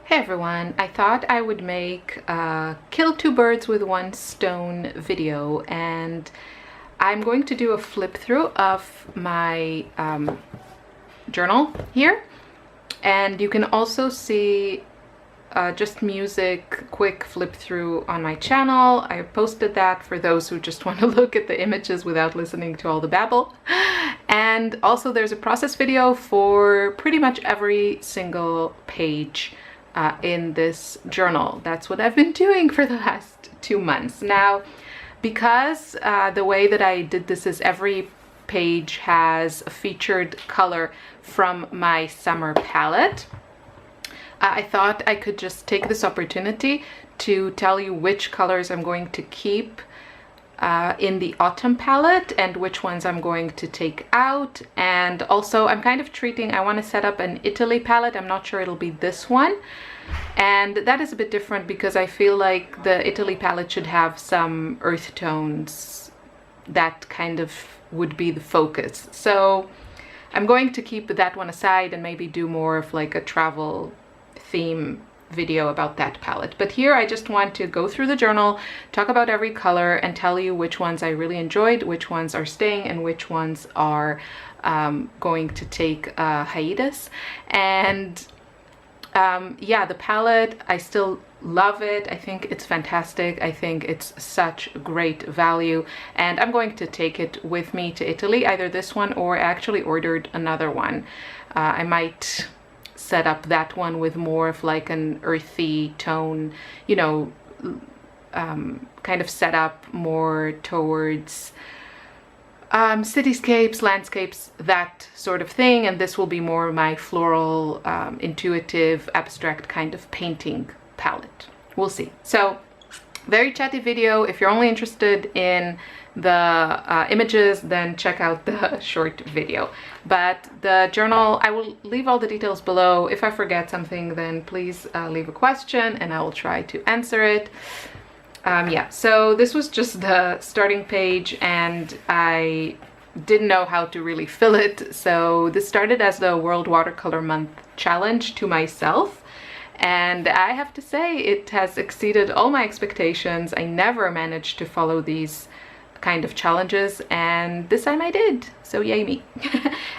Hey everyone, I thought I would make a kill two birds with one stone video, and I'm going to do a flip through of my journal here, and you can also see just music quick flip through on my channel. I posted that for those who just want to look at the images without listening to all the babble. And also there's a process video for pretty much every single page in this journal. That's what I've been doing for the last 2 months. Now, because the way that I did this is every page has a featured color from my summer palette, I thought I could just take this opportunity to tell you which colors I'm going to keep in the autumn palette and which ones I'm going to take out. And also I'm kind of treating, I want to set up an Italy palette. I'm not sure it'll be this one, and that is a bit different because I feel like the Italy palette should have some earth tones. That kind of would be the focus. So I'm going to keep that one aside and maybe do more of like a travel theme video about that palette. But here I just want to go through the journal, talk about every color, and tell you which ones I really enjoyed, which ones are staying, and which ones are going to take a hiatus. And yeah, the palette, I still love it. I think it's fantastic. I think it's such great value, and I'm going to take it with me to Italy, either this one or I actually ordered another one. I might set up that one with more of like an earthy tone, you know, kind of set up more towards cityscapes, landscapes, that sort of thing. And this will be more my floral, intuitive, abstract kind of painting palette. We'll see. So very chatty video. If you're only interested in the images, then check out the short video. But the journal, I will leave all the details below. If I forget something, then please leave a question and I will try to answer it. Yeah, so this was just the starting page and I didn't know how to really fill it. So this started as the World Watercolor Month challenge to myself. And I have to say it has exceeded all my expectations. I never managed to follow these kind of challenges, and this time I did, so yay me.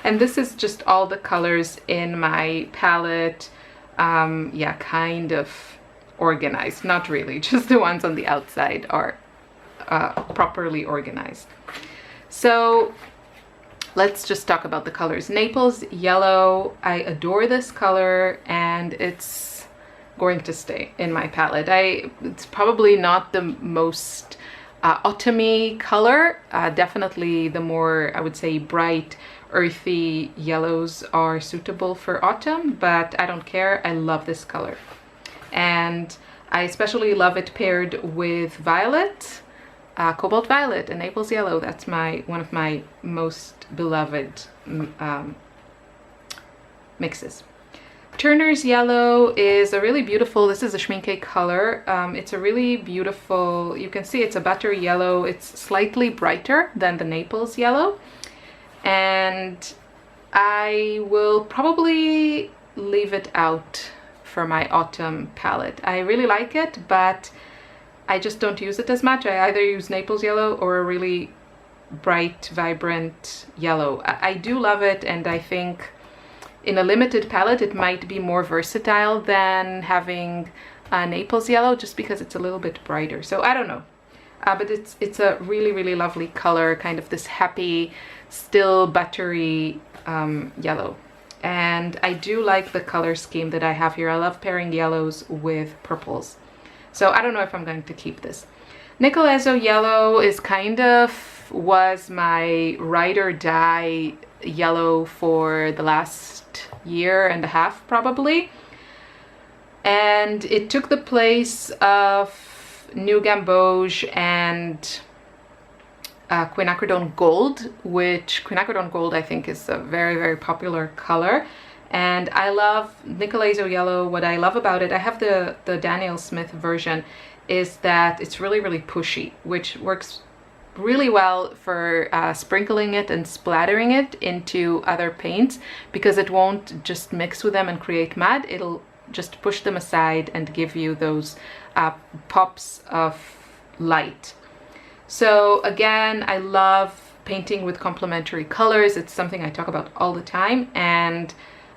And this is just all the colors in my palette. Yeah, kind of organized, not really, just the ones on the outside are properly organized. So let's just talk about the colors. Naples Yellow, I adore this color and it's going to stay in my palette. It's probably not the most autumny color. Definitely the more, I would say, bright earthy yellows are suitable for autumn, but I don't care. I love this color, and I especially love it paired with violet, cobalt violet and Naples Yellow. That's one of my most beloved mixes. Turner's Yellow is a really beautiful, this is a schminke color. It's a really beautiful, you can see it's a buttery yellow. It's slightly brighter than the Naples Yellow. And I will probably leave it out for my autumn palette. I really like it, but I just don't use it as much. I either use Naples Yellow or a really bright, vibrant yellow. I do love it, and I think in a limited palette it might be more versatile than having Naples Yellow, just because it's a little bit brighter. So I don't know, but it's a really, really lovely color, kind of this happy, still buttery yellow. And I do like the color scheme that I have here. I love pairing yellows with purples. So I don't know if I'm going to keep this. Nicolas Yellow is was my ride or die yellow for the last year and a half probably, and it took the place of New Gamboge and quinacridone Gold, which quinacridone Gold I think is a very, very popular color. And I love Nicolas Yellow. What I love about it, I have the Daniel Smith version, is that it's really, really pushy, which works really well for sprinkling it and splattering it into other paints, because it won't just mix with them and create mud. It'll just push them aside and give you those pops of light. So again, I love painting with complementary colors. It's something I talk about all the time, and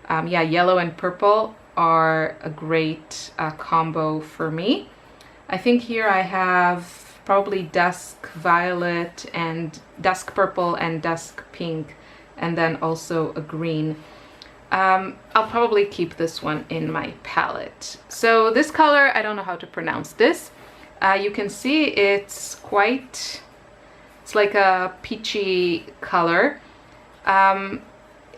yeah, yellow and purple are a great combo for me. I think here I have probably Dusk Violet and Dusk Purple and Dusk Pink, and then also a green. I'll probably keep this one in my palette. So this color, I don't know how to pronounce this. You can see it's like a peachy color. I've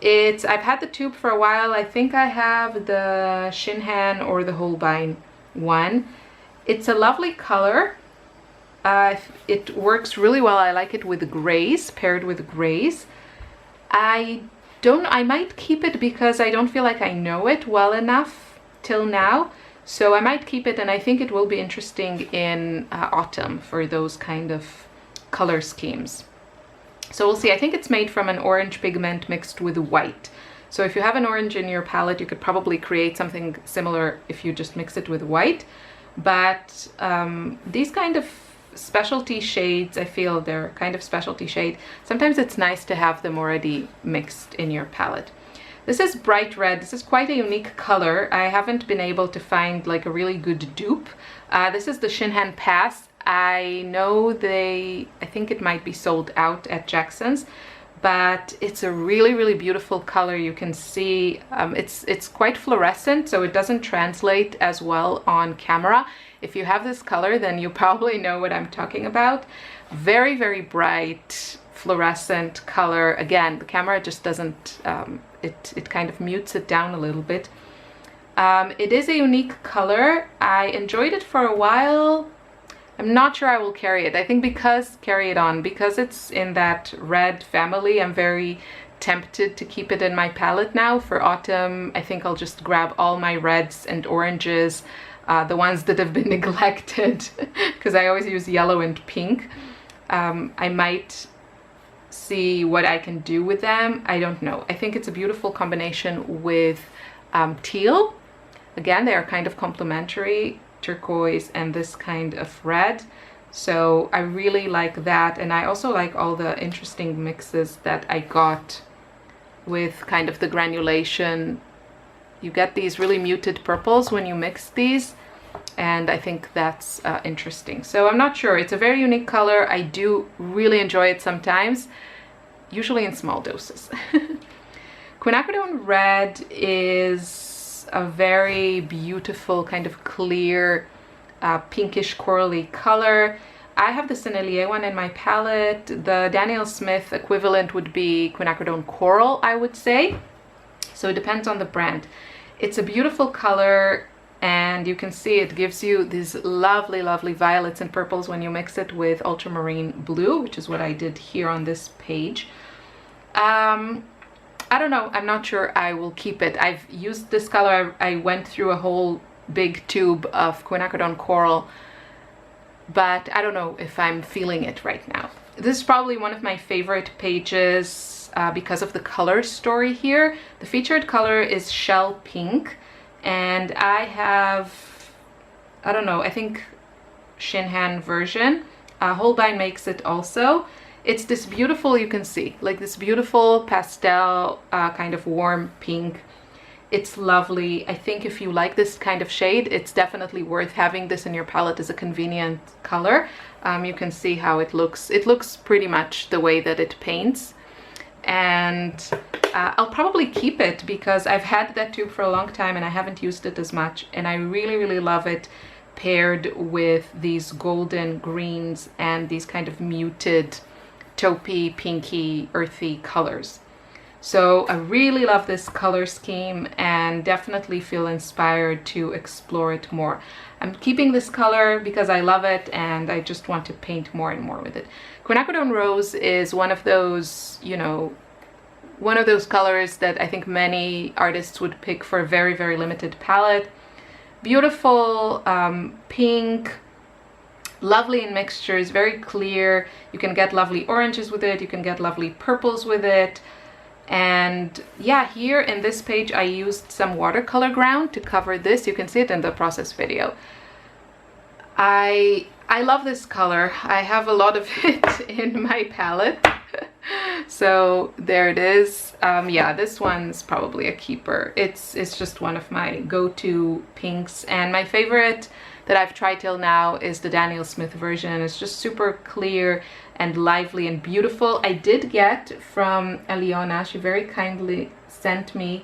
had the tube for a while. I think I have the Shinhan or the Holbein one. It's a lovely color. It works really well. I like it with grays, paired with grays. I might keep it because I don't feel like I know it well enough till now. So I might keep it, and I think it will be interesting in autumn for those kind of color schemes. So we'll see. I think it's made from an orange pigment mixed with white. So if you have an orange in your palette, you could probably create something similar if you just mix it with white. But these kind of specialty shades, I feel they're kind of specialty shade. Sometimes it's nice to have them already mixed in your palette. This is bright red. This is quite a unique color. I haven't been able to find like a really good dupe. This is the Shinhan Pass. I know I think it might be sold out at Jackson's, but it's a really, really beautiful color. You can see it's quite fluorescent, so it doesn't translate as well on camera. If you have this color, then you probably know what I'm talking about. Very, very bright fluorescent color. Again, the camera just doesn't, it kind of mutes it down a little bit. It is a unique color. I enjoyed it for a while. I'm not sure I will carry it. I think because it's in that red family, I'm very tempted to keep it in my palette now. For autumn, I think I'll just grab all my reds and oranges, the ones that have been neglected, because I always use yellow and pink. I might see what I can do with them. I don't know. I think it's a beautiful combination with teal. Again, they are kind of complementary, turquoise and this kind of red. So I really like that, and I also like all the interesting mixes that I got with kind of the granulation. You get these really muted purples when you mix these, and I think that's interesting. So I'm not sure. It's a very unique color. I do really enjoy it sometimes, usually in small doses. Quinacridone red is a very beautiful kind of clear pinkish corally color. I have the Sennelier one in my palette. The Daniel Smith equivalent would be quinacridone coral, I would say. So it depends on the brand. It's a beautiful color, and you can see it gives you these lovely, lovely violets and purples when you mix it with ultramarine blue, which is what I did here on this page. I don't know. I'm not sure I will keep it. I've used this color. I went through a whole big tube of quinacridone coral, but I don't know if I'm feeling it right now. This is probably one of my favorite pages because of the color story here. The featured color is shell pink, and I have, I don't know, I think Shinhan version. Holbein makes it also. It's this beautiful, you can see, like this beautiful pastel kind of warm pink. It's lovely. I think if you like this kind of shade, it's definitely worth having this in your palette as a convenient color. You can see how it looks. It looks pretty much the way that it paints. And I'll probably keep it because I've had that tube for a long time and I haven't used it as much. And I really, really love it paired with these golden greens and these kind of muted taupey, pinky, earthy colors. So I really love this color scheme and definitely feel inspired to explore it more. I'm keeping this color because I love it and I just want to paint more and more with it. Quinacridone Rose is one of those, you know, one of those colors that I think many artists would pick for a very, very limited palette. Beautiful pink, lovely in mixtures, very clear. You can get lovely oranges with it, you can get lovely purples with it, And yeah, here in this page I used some watercolor ground to cover this. You can see it in the process video. I love this color. I have a lot of it in my palette. So there it is. Yeah, this one's probably a keeper. It's just one of my go-to pinks, and my favorite that I've tried till now is the Daniel Smith version. It's just super clear and lively and beautiful. I did get from Eliona, she very kindly sent me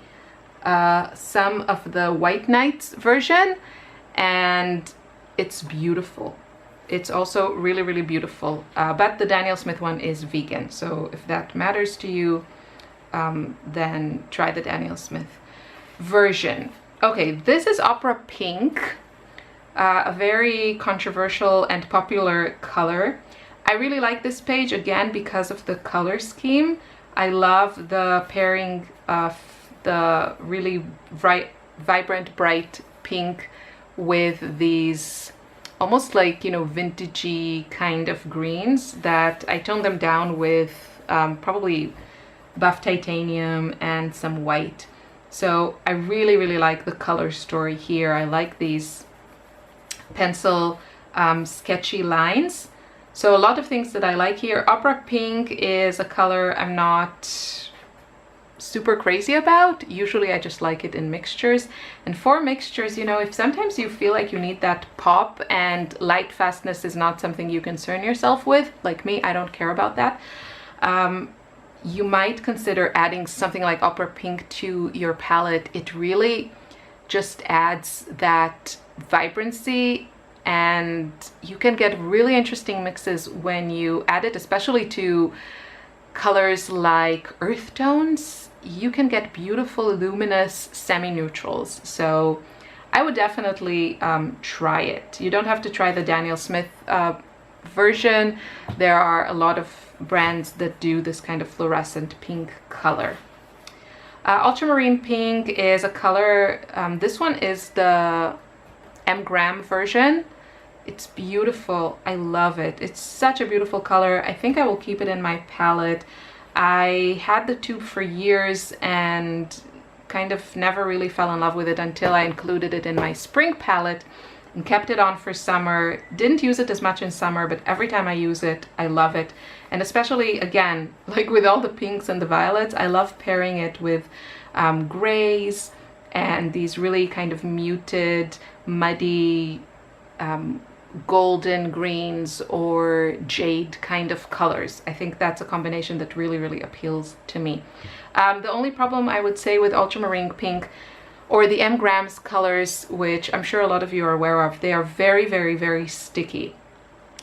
some of the White Nights version, and it's beautiful. It's also really, really beautiful. But the Daniel Smith one is vegan, so if that matters to you, then try the Daniel Smith version. Okay, this is Opera Pink, a very controversial and popular color. I really like this page again because of the color scheme. I love the pairing of the really vibrant, bright pink with these almost like, you know, vintagey kind of greens that I toned them down with probably buff titanium and some white. So I really, really like the color story here. I like these pencil sketchy lines. So a lot of things that I like here. Opera Pink is a color I'm not super crazy about. Usually I just like it in mixtures, and for mixtures, you know, if sometimes you feel like you need that pop and light fastness is not something you concern yourself with, like me, I don't care about that, you might consider adding something like Opera Pink to your palette. It really just adds that vibrancy, and you can get really interesting mixes when you add it, especially to colors like earth tones. You can get beautiful luminous semi-neutrals, so I would definitely try it. You don't have to try the Daniel Smith version. There are a lot of brands that do this kind of fluorescent pink color. Ultramarine Pink is a color, this one is the M-gram version. It's beautiful. I love it. It's such a beautiful color. I think I will keep it in my palette. I had the tube for years and kind of never really fell in love with it until I included it in my spring palette and kept it on for summer. Didn't use it as much in summer, but every time I use it, I love it. And especially, again, like with all the pinks and the violets, I love pairing it with grays and these really kind of muted, muddy, golden greens or jade kind of colors. I think that's a combination that really, really appeals to me. The only problem I would say with ultramarine pink or the M-grams colors, which I'm sure a lot of you are aware of, they are very, very, very sticky.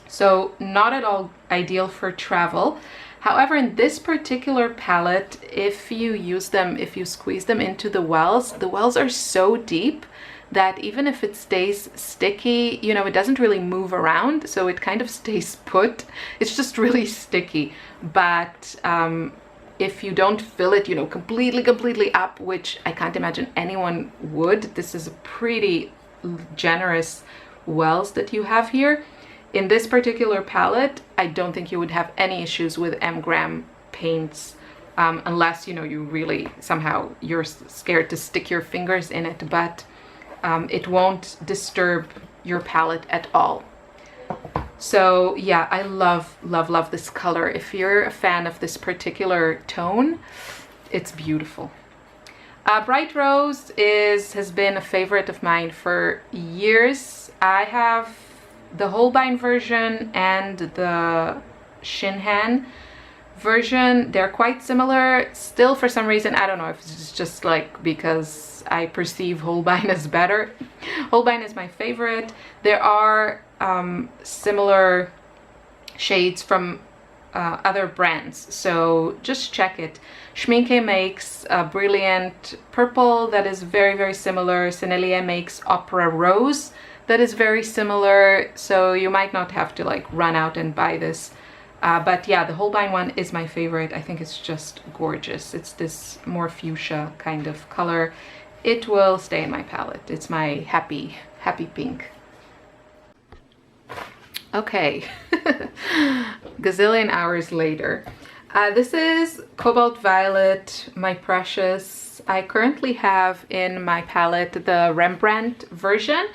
So not at all ideal for travel. However, in this particular palette, if you use them, if you squeeze them into the wells are so deep that even if it stays sticky, you know, it doesn't really move around, so it kind of stays put. It's just really sticky. But if you don't fill it, you know, completely up, which I can't imagine anyone would, this is a pretty generous wells that you have here. In this particular palette, I don't think you would have any issues with M-gram paints, unless, you know, you really somehow you're scared to stick your fingers in it, but it won't disturb your palette at all. So yeah, I love, love, love this color. If you're a fan of this particular tone, it's beautiful. Bright Rose has been a favorite of mine for years. I have the Holbein version and the Shinhan version. They're quite similar. Still, for some reason, I don't know if it's just like because I perceive Holbein as better. Holbein is my favorite. There are similar shades from other brands, so just check it. Schmincke makes a brilliant purple that is very, very similar. Sennelier makes Opera Rose that is very similar, so you might not have to like run out and buy this. But yeah, the Holbein one is my favorite. I think it's just gorgeous. It's this more fuchsia kind of color. It will stay in my palette. It's my happy pink. Okay, gazillion hours later. This is Cobalt Violet, my precious. I currently have in my palette the Rembrandt version,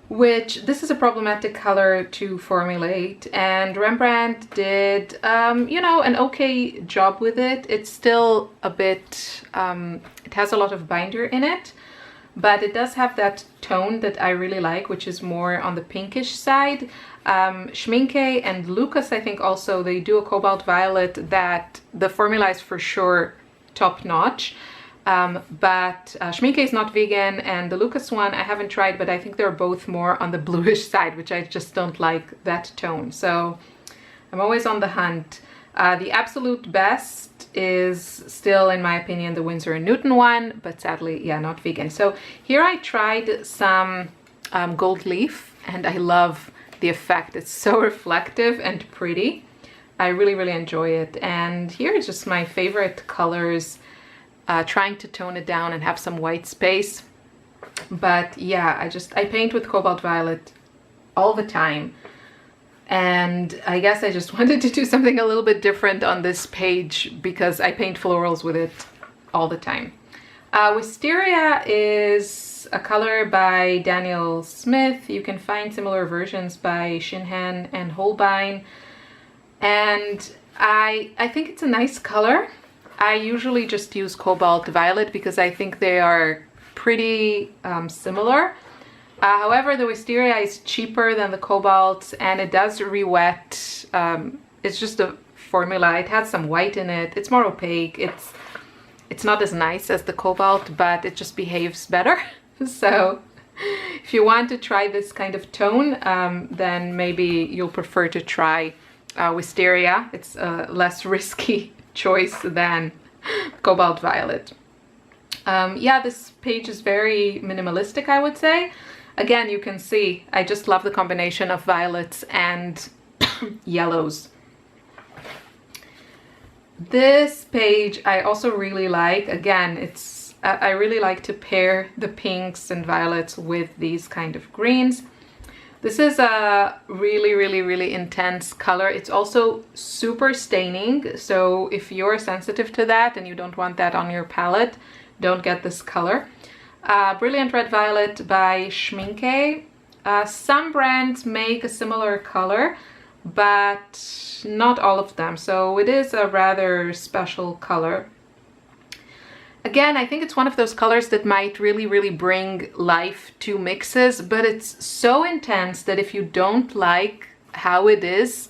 which this is a problematic color to formulate, and Rembrandt did, you know, an okay job with it. It's still a bit, it has a lot of binder in it, but it does have that tone that I really like, which is more on the pinkish side. Schmincke and Lucas, I think also, they do a Cobalt Violet that the formula is for sure top notch. But Schmincke is not vegan, and the Lucas one I haven't tried, but I think they're both more on the bluish side, which I just don't like that tone. So I'm always on the hunt. The absolute best is still, in my opinion, the Winsor & Newton one, but sadly, yeah, not vegan. So here I tried some gold leaf, and I love the effect. It's so reflective and pretty. I really, really enjoy it. And here is just my favorite colors, trying to tone it down and have some white space. But yeah, I paint with Cobalt Violet all the time. And I guess I just wanted to do something a little bit different on this page because I paint florals with it all the time. Wisteria is a color by Daniel Smith. You can find similar versions by Shinhan and Holbein. And I think it's a nice color. I usually just use Cobalt Violet because I think they are pretty similar. However, the Wisteria is cheaper than the Cobalt, and it does re-wet. It's just a formula. It has some white in it. It's more opaque. It's not as nice as the Cobalt, but it just behaves better. So if you want to try this kind of tone, then maybe you'll prefer to try Wisteria. It's a less risky choice than Cobalt Violet. Yeah, this page is very minimalistic, I would say. Again, you can see I just love the combination of violets and yellows. This page I also really like. Again, it's I really like to pair the pinks and violets with these kind of greens. This is a really, really, really intense color. It's also super staining, so if you're sensitive to that and you don't want that on your palette, don't get this color. Brilliant Red Violet by Schmincke. Some brands make a similar color, but not all of them, so it is a rather special color. Again, I think it's one of those colors that might really, really bring life to mixes, but it's so intense that if you don't like how it is,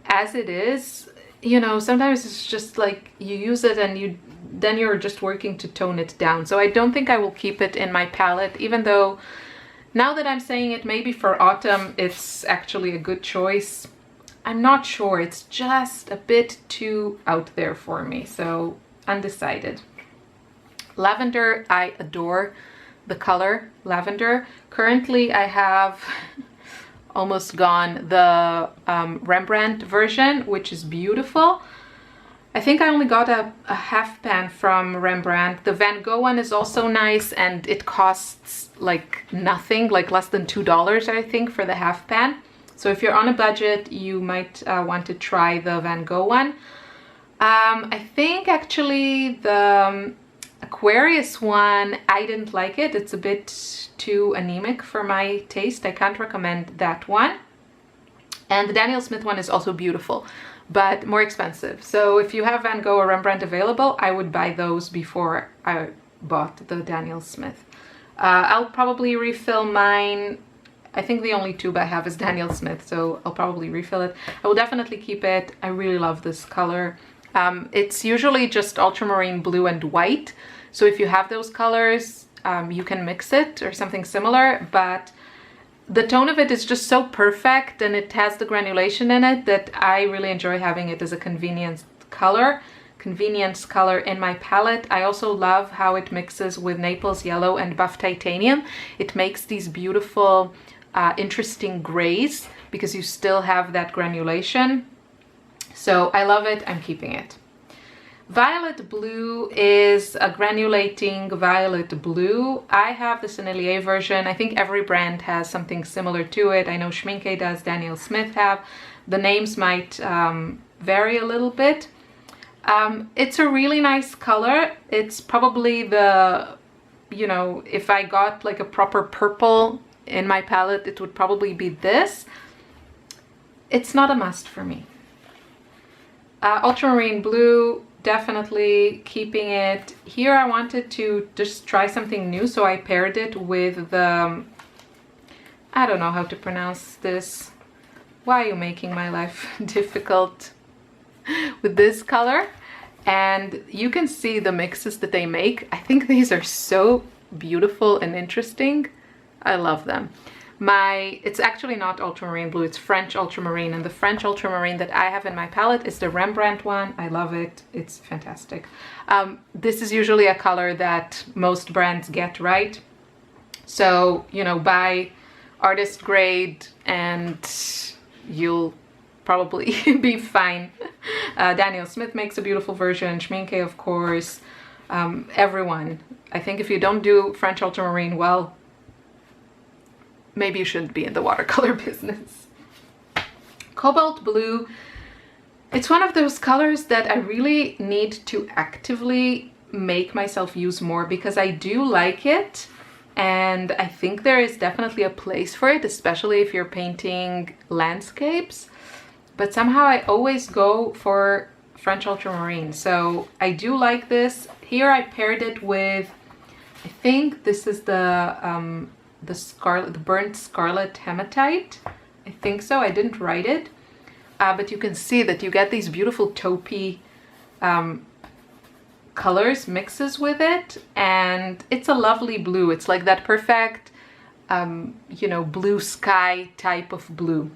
as it is, you know, sometimes it's just like you use it and then you're just working to tone it down. So I don't think I will keep it in my palette, even though now that I'm saying it, maybe for autumn it's actually a good choice. I'm not sure, it's just a bit too out there for me, so undecided. Lavender, I adore the color lavender. Currently I have almost gone the Rembrandt version, which is beautiful. I think I only got a half pan from Rembrandt. The Van Gogh one is also nice, and it costs like nothing, like less than $2 I think for the half pan. So if you're on a budget, you might want to try the Van Gogh one. I think actually the Aquarius one, I didn't like it. It's a bit too anemic for my taste. I can't recommend that one. And the Daniel Smith one is also beautiful, but more expensive. So if you have Van Gogh or Rembrandt available, I would buy those before I bought the Daniel Smith. I'll probably refill mine. I think the only tube I have is Daniel Smith, so I'll probably refill it. I will definitely keep it. I really love this color. It's usually just ultramarine blue and white, so if you have those colors, you can mix it or something similar, but the tone of it is just so perfect and it has the granulation in it that I really enjoy having it as a convenience color in my palette. I also love how it mixes with Naples Yellow and Buff Titanium. It makes these beautiful, interesting grays because you still have that granulation. So I love it, I'm keeping it. Violet Blue is a granulating violet blue. I have the Sennelier version. I think every brand has something similar to it. I know Schmincke does, Daniel Smith have. The names might vary a little bit. It's a really nice color. It's probably the, you know, if I got like a proper purple in my palette, it would probably be this. It's not a must for me. Ultramarine blue, definitely keeping it. Here I wanted to just try something new, so I paired it with the, I don't know how to pronounce this. Why are you making my life difficult? With this color. And you can see the mixes that they make. I think these are so beautiful and interesting. I love them. It's actually not ultramarine blue, it's French ultramarine, and the French ultramarine that I have in my palette is the Rembrandt one. I love it, it's fantastic. This is usually a color that most brands get right. So, you know, buy artist grade and you'll probably be fine. Daniel Smith makes a beautiful version, Schminke of course, everyone. I think if you don't do French ultramarine well, maybe you shouldn't be in the watercolor business. Cobalt blue, it's one of those colors that I really need to actively make myself use more because I do like it, and I think there is definitely a place for it, especially if you're painting landscapes. But somehow I always go for French ultramarine, so I do like this. Here I paired it with, I think this is the burnt scarlet hematite. I think so, I didn't write it. But you can see that you get these beautiful taupey colors mixes with it, and it's a lovely blue. It's like that perfect, you know, blue sky type of blue.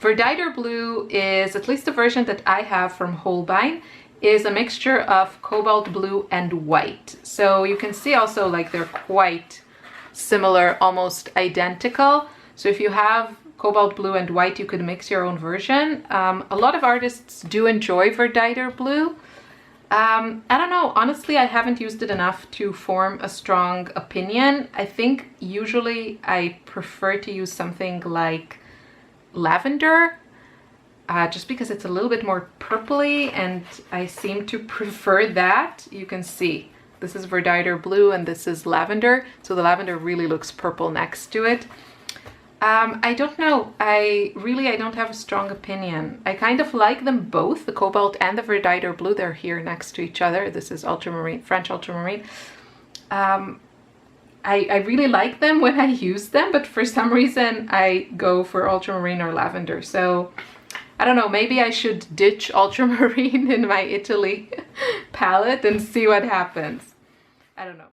Verditer blue is, at least the version that I have from Holbein, is a mixture of cobalt blue and white. So you can see also like they're quite similar, almost identical. So if you have cobalt blue and white, you could mix your own version. A lot of artists do enjoy Verditer blue. I don't know, honestly, I haven't used it enough to form a strong opinion. I think usually I prefer to use something like lavender, just because it's a little bit more purpley and I seem to prefer that. You can see this is Verditer blue and this is lavender, so the lavender really looks purple next to it. I don't know, I don't have a strong opinion. I kind of like them both, the cobalt and the Verditer blue. They're here next to each other. This is ultramarine, French ultramarine. I really like them when I use them, but for some reason I go for ultramarine or lavender. So I don't know, maybe I should ditch ultramarine in my Italy palette and see what happens. I don't know.